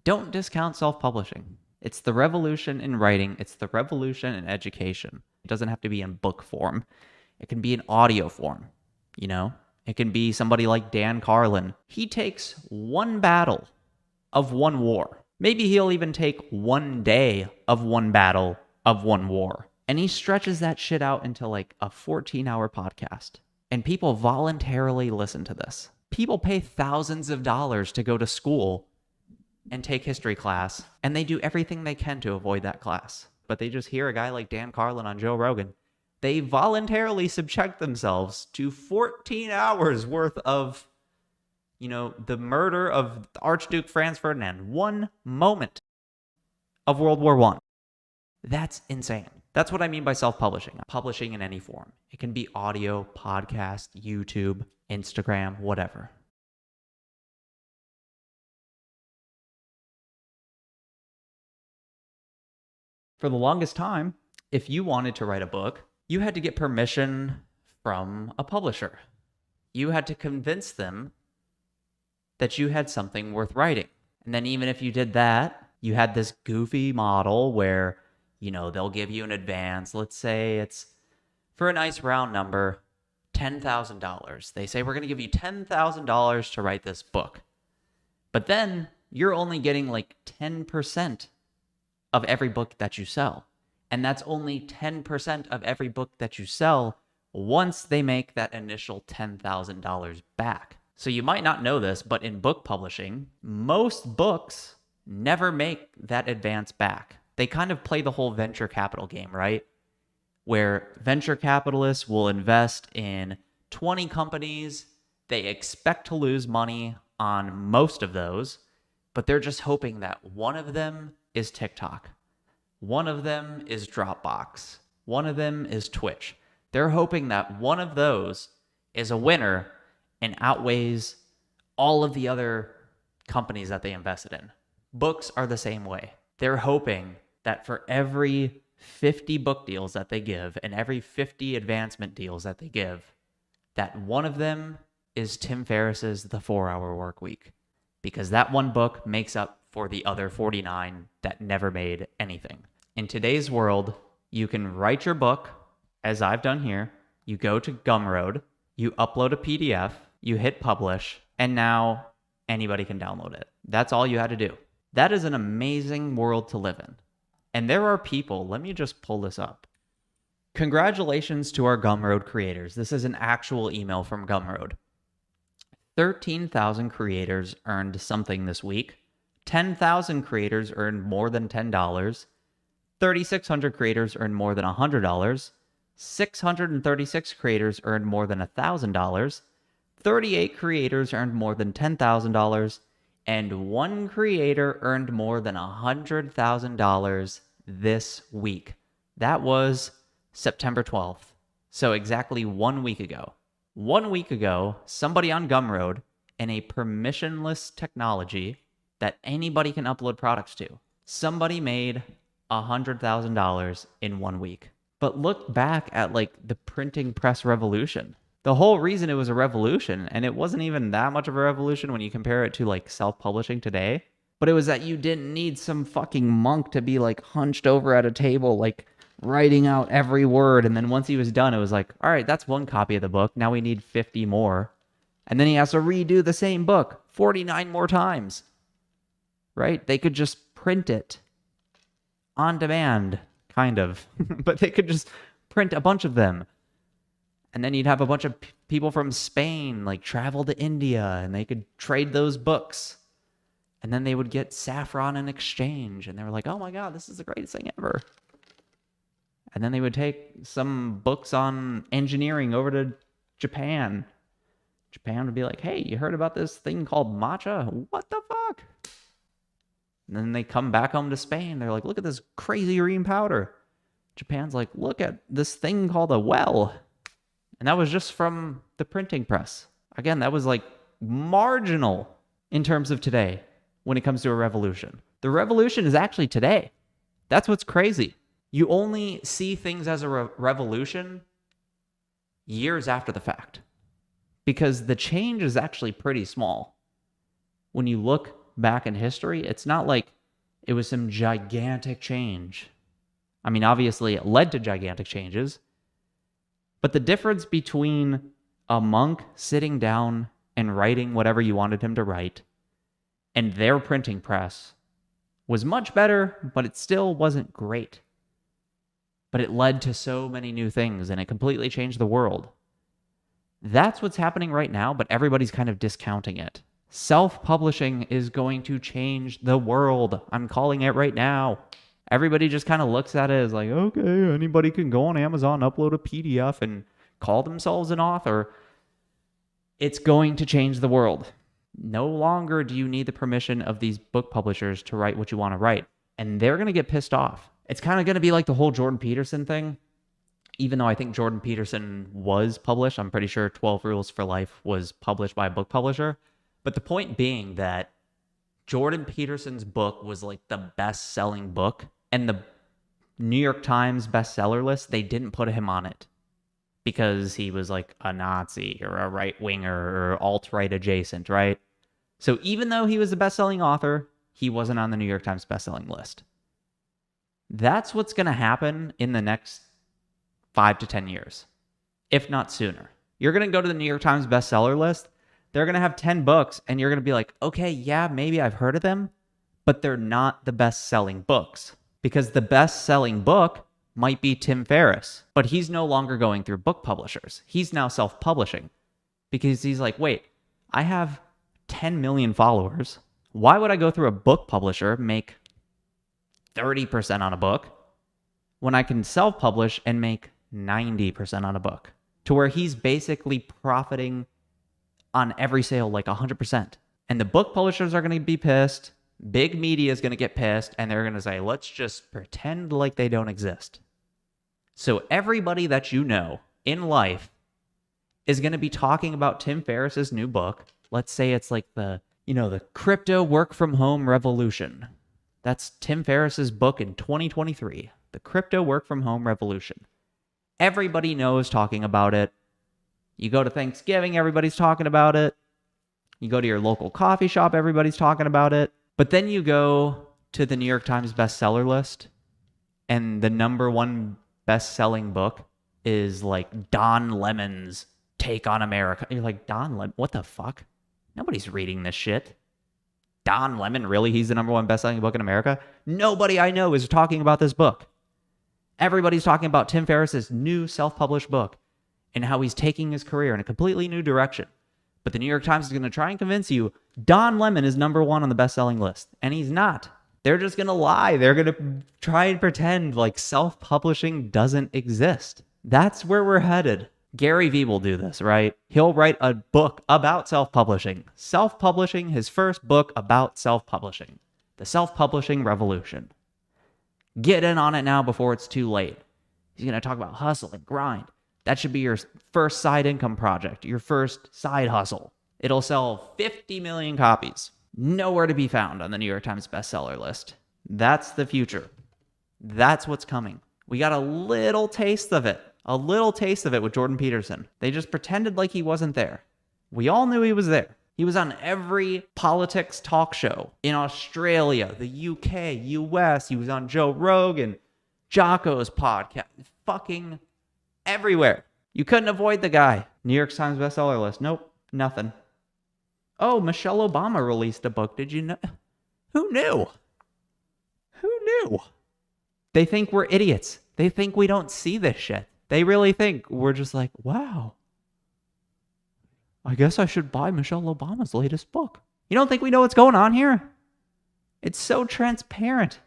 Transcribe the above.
Don't discount self-publishing. It's the revolution in writing. It's the revolution in education. It doesn't have to be in book form. It can be in audio form, you know? It can be somebody like Dan Carlin. He takes one battle of one war. Maybe he'll even take one day of one battle of one war. And he stretches that shit out into like a 14-hour podcast. And people voluntarily listen to this. People pay thousands of dollars to go to school and take history class, and they do everything they can to avoid that class. But they just hear a guy like Dan Carlin on Joe Rogan. They voluntarily subject themselves to 14 hours worth of, the murder of Archduke Franz Ferdinand. One moment of World War I. That's insane. That's what I mean by self-publishing. Publishing in any form. It can be audio, podcast, YouTube, Instagram, whatever. For the longest time, if you wanted to write a book, you had to get permission from a publisher. You had to convince them that you had something worth writing. And then even if you did that, you had this goofy model where, they'll give you an advance. Let's say it's, for a nice round number, $10,000. They say, we're going to give you $10,000 to write this book. But then you're only getting like 10% of every book that you sell. And that's only 10% of every book that you sell once they make that initial $10,000 back. So you might not know this, but in book publishing, most books never make that advance back. They kind of play the whole venture capital game, right? Where venture capitalists will invest in 20 companies. They expect to lose money on most of those, but they're just hoping that one of them is TikTok. One of them is Dropbox. One of them is Twitch. They're hoping that one of those is a winner and outweighs all of the other companies that they invested in. Books are the same way. They're hoping that for every 50 book deals that they give and every 50 advancement deals that they give, that one of them is Tim Ferriss's The 4-Hour Workweek, because that one book makes up for the other 49 that never made anything. In today's world, you can write your book, as I've done here. You go to Gumroad, you upload a PDF, you hit publish, and now anybody can download it. That's all you had to do. That is an amazing world to live in. And there are people, let me just pull this up. Congratulations to our Gumroad creators. This is an actual email from Gumroad. 13,000 creators earned something this week. 10,000 creators earned more than $10. 3,600 creators earned more than $100. 636 creators earned more than $1,000. 38 creators earned more than $10,000. And one creator earned more than $100,000 this week. That was September 12th. So exactly 1 week ago. 1 week ago, somebody on Gumroad in a permissionless technology that anybody can upload products to, somebody made $100,000 in 1 week. But look back at like the printing press revolution. The whole reason it was a revolution, and it wasn't even that much of a revolution when you compare it to like self-publishing today, but it was that you didn't need some fucking monk to be like hunched over at a table, like writing out every word. And then once he was done, it was like, all right, that's one copy of the book. Now we need 50 more. And then he has to redo the same book 49 more times, right? They could just print it on demand, kind of, but they could just print a bunch of them. And then you'd have a bunch of people from Spain like travel to India and they could trade those books. And then they would get saffron in exchange. And they were like, oh my God, this is the greatest thing ever. And then they would take some books on engineering over to Japan. Japan would be like, hey, you heard about this thing called matcha? What the fuck? And then they come back home to Spain. They're like, look at this crazy green powder. Japan's like, look at this thing called a well. And that was just from the printing press. Again, that was like marginal in terms of today when it comes to a revolution. The revolution is actually today. That's what's crazy. You only see things as a revolution years after the fact, because the change is actually pretty small. When you look back in history, it's not like it was some gigantic change. I mean, obviously it led to gigantic changes, but the difference between a monk sitting down and writing whatever you wanted him to write and their printing press was much better, but it still wasn't great. But it led to so many new things, and it completely changed the world. That's what's happening right now, but everybody's kind of discounting it. Self-publishing is going to change the world. I'm calling it right now. Everybody just kind of looks at it as like, okay, anybody can go on Amazon, upload a PDF, and call themselves an author. It's going to change the world. No longer do you need the permission of these book publishers to write what you want to write. And they're going to get pissed off. It's kind of going to be like the whole Jordan Peterson thing. Even though I think Jordan Peterson was published, I'm pretty sure 12 Rules for Life was published by a book publisher. But the point being that Jordan Peterson's book was like the best-selling book. And the New York Times bestseller list, they didn't put him on it because he was like a Nazi or a right-winger or alt-right adjacent, right? So even though he was the best-selling author, he wasn't on the New York Times bestselling list. That's what's going to happen in the next 5 to 10 years, if not sooner. You're going to go to the New York Times bestseller list. They're going to have 10 books, and you're going to be like, okay, yeah, maybe I've heard of them, but they're not the best-selling books. Because the best-selling book might be Tim Ferriss, but he's no longer going through book publishers. He's now self-publishing because he's like, wait, I have 10 million followers. Why would I go through a book publisher, make 30% on a book, when I can self-publish and make 90% on a book? To where he's basically profiting on every sale like 100%. And the book publishers are going to be pissed. Big media is going to get pissed, and they're going to say, let's just pretend like they don't exist. So everybody that you know in life is going to be talking about Tim Ferriss's new book. Let's say it's like the crypto work from home revolution. That's Tim Ferriss's book in 2023, The Crypto Work from Home Revolution. Everybody knows talking about it. You go to Thanksgiving, everybody's talking about it. You go to your local coffee shop, everybody's talking about it. But then you go to the New York Times bestseller list, and the number one best-selling book is like Don Lemon's Take on America. You're like, Don Lemon? What the fuck? Nobody's reading this shit. Don Lemon, really? He's the number one best-selling book in America? Nobody I know is talking about this book. Everybody's talking about Tim Ferriss's new self-published book and how he's taking his career in a completely new direction. But the New York Times is going to try and convince you Don Lemon is number one on the best-selling list. And he's not. They're just going to lie. They're going to try and pretend like self-publishing doesn't exist. That's where we're headed. Gary Vee will do this, right? He'll write a book about self-publishing. Self-publishing, his first book about self-publishing. The Self-Publishing Revolution. Get in on it now before it's too late. He's going to talk about hustle and grind. That should be your first side income project, your first side hustle. It'll sell 50 million copies. Nowhere to be found on the New York Times bestseller list. That's the future. That's what's coming. We got a little taste of it. A little taste of it with Jordan Peterson. They just pretended like he wasn't there. We all knew he was there. He was on every politics talk show in Australia, the UK, US. He was on Joe Rogan, Jocko's podcast. Fucking everywhere. You couldn't avoid the guy. New York Times bestseller list. Nope, nothing. Oh, Michelle Obama released a book. Did you know? Who knew? Who knew? They think we're idiots. They think we don't see this shit. They really think we're just like, wow, I guess I should buy Michelle Obama's latest book. You don't think we know what's going on here? It's so transparent.